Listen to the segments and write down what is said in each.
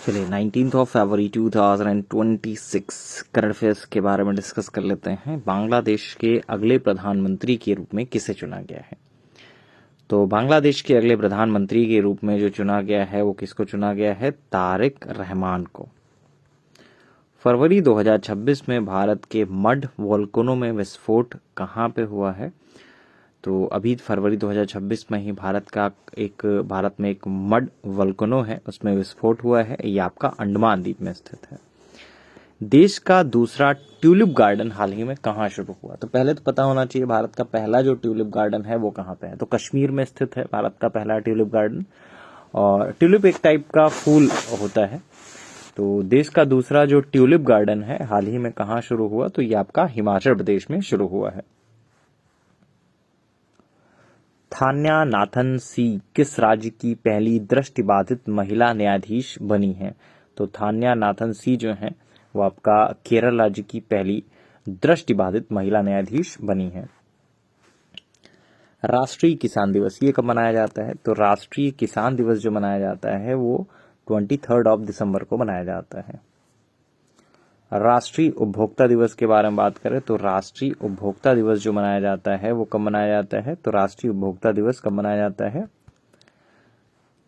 चलिए 19 फरवरी 2026 current affairs के बारे में डिस्कस कर लेते हैं। बांग्लादेश के अगले प्रधानमंत्री के रूप में किसे चुना गया है? तो बांग्लादेश के अगले प्रधानमंत्री के रूप में जो चुना गया है वो किसको चुना गया है? तारिक रहमान को। फरवरी 2026 में भारत के मड वोल्केनो में विस्फोट कहाँ पे हुआ है? तो अभी फरवरी 2026 में ही भारत में एक मड वोल्केनो है, उसमें विस्फोट हुआ है। ये आपका अंडमान द्वीप में स्थित है। देश का दूसरा ट्यूलिप गार्डन हाल ही में कहाँ शुरू हुआ? तो पहले तो पता होना चाहिए भारत का पहला जो ट्यूलिप गार्डन है वो कहाँ पे है। तो कश्मीर में स्थित है भारत का पहला ट्यूलिप गार्डन। और ट्यूलिप एक टाइप का फूल होता है। तो देश का दूसरा जो ट्यूलिप गार्डन है हाल ही में कहाँ शुरू हुआ? तो ये आपका हिमाचल प्रदेश में शुरू हुआ है। थान्या नाथन सी किस राज्य की पहली दृष्टिबाधित महिला न्यायाधीश बनी है? तो थान्या नाथन सी जो है वो आपका केरल राज्य की पहली दृष्टिबाधित महिला न्यायाधीश बनी है। राष्ट्रीय किसान दिवस ये कब मनाया जाता है? तो राष्ट्रीय किसान दिवस जो मनाया जाता है वो 23 दिसंबर को मनाया जाता है। राष्ट्रीय उपभोक्ता दिवस के बारे में बात करें तो राष्ट्रीय उपभोक्ता दिवस जो मनाया जाता है वो कब मनाया जाता है? तो राष्ट्रीय उपभोक्ता दिवस कब मनाया जाता है?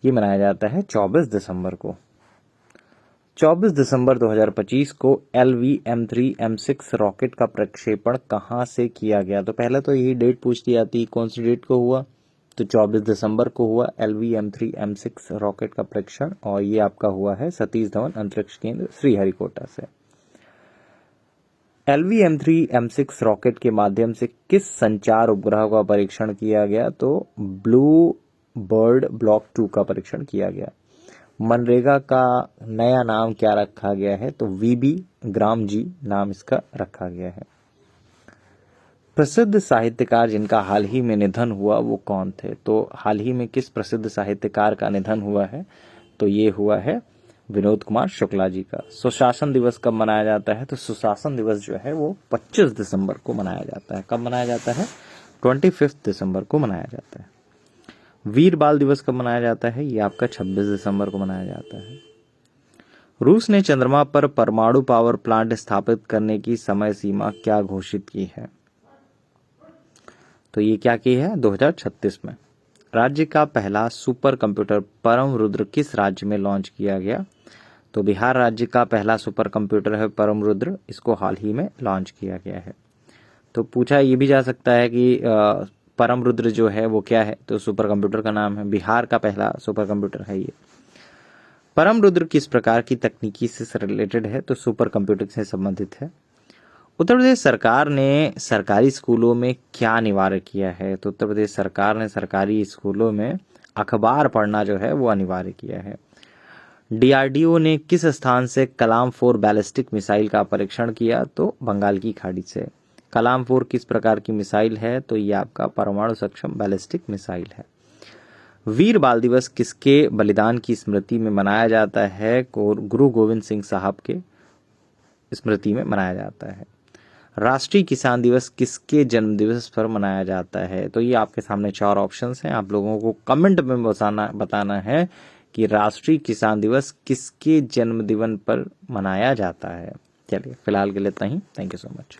ये मनाया जाता है 24 दिसंबर को। 24 दिसंबर 2025 को LV-M3-M6 रॉकेट का प्रक्षेपण कहां से किया गया? तो पहले तो यही डेट पूछ ली जाती, कौन सी डेट को हुआ? तो 24 दिसंबर को हुआ LV-M3-M6 रॉकेट का परीक्षण, और ये आपका हुआ है सतीश धवन अंतरिक्ष केंद्र श्रीहरिकोटा से। LV-M3-M6 रॉकेट के माध्यम से किस संचार उपग्रह का परीक्षण किया गया? तो ब्लू बर्ड ब्लॉक 2 का परीक्षण किया गया। मनरेगा का नया नाम क्या रखा गया है? तो VB ग्राम जी नाम इसका रखा गया है। प्रसिद्ध साहित्यकार जिनका हाल ही में निधन हुआ वो कौन थे? तो हाल ही में किस प्रसिद्ध साहित्यकार का निधन हुआ है? तो ये हुआ है विनोद कुमार शुक्ला जी का। सुशासन दिवस कब मनाया जाता है? तो सुशासन दिवस जो है वो 25 दिसंबर को मनाया जाता है। कब मनाया जाता है? 25 दिसंबर को मनाया जाता है। वीर बाल दिवस कब मनाया जाता है? ये आपका 26 दिसंबर को मनाया जाता है। रूस ने चंद्रमा पर परमाणु पावर प्लांट स्थापित करने की समय सीमा क्या घोषित की है? तो ये क्या की है? 2036 में। राज्य का पहला सुपर कंप्यूटर परम रुद्र किस राज्य में लॉन्च किया गया? तो बिहार राज्य का पहला सुपर कंप्यूटर है परम रुद्र, इसको हाल ही में लॉन्च किया गया है। तो पूछा ये भी जा सकता है कि परम रुद्र जो है वो क्या है? तो सुपर कंप्यूटर का नाम है, बिहार का पहला सुपर कंप्यूटर है ये। परम रुद्र किस प्रकार की तकनीकी से रिलेटेड है? तो सुपर कंप्यूटिंग से संबंधित है। उत्तर प्रदेश सरकार ने सरकारी स्कूलों में क्या अनिवार्य किया है? तो उत्तर प्रदेश सरकार ने सरकारी स्कूलों में अखबार पढ़ना जो है वो अनिवार्य किया है। DRDO ने किस स्थान से कलाम 4 बैलिस्टिक मिसाइल का परीक्षण किया? तो बंगाल की खाड़ी से। कलाम 4 किस प्रकार की मिसाइल है? तो ये आपका परमाणु सक्षम बैलिस्टिक मिसाइल है। वीर बाल दिवस किसके बलिदान की स्मृति में मनाया जाता है? गुरु गोविंद सिंह साहब के स्मृति में मनाया जाता है। राष्ट्रीय किसान दिवस किसके जन्म दिवस पर मनाया जाता है? तो ये आपके सामने 4 ऑप्शंस हैं, आप लोगों को कमेंट में बताना है कि राष्ट्रीय किसान दिवस किसके जन्म दिवस पर मनाया जाता है। चलिए फिलहाल के लिए इतना ही। Thank you so much.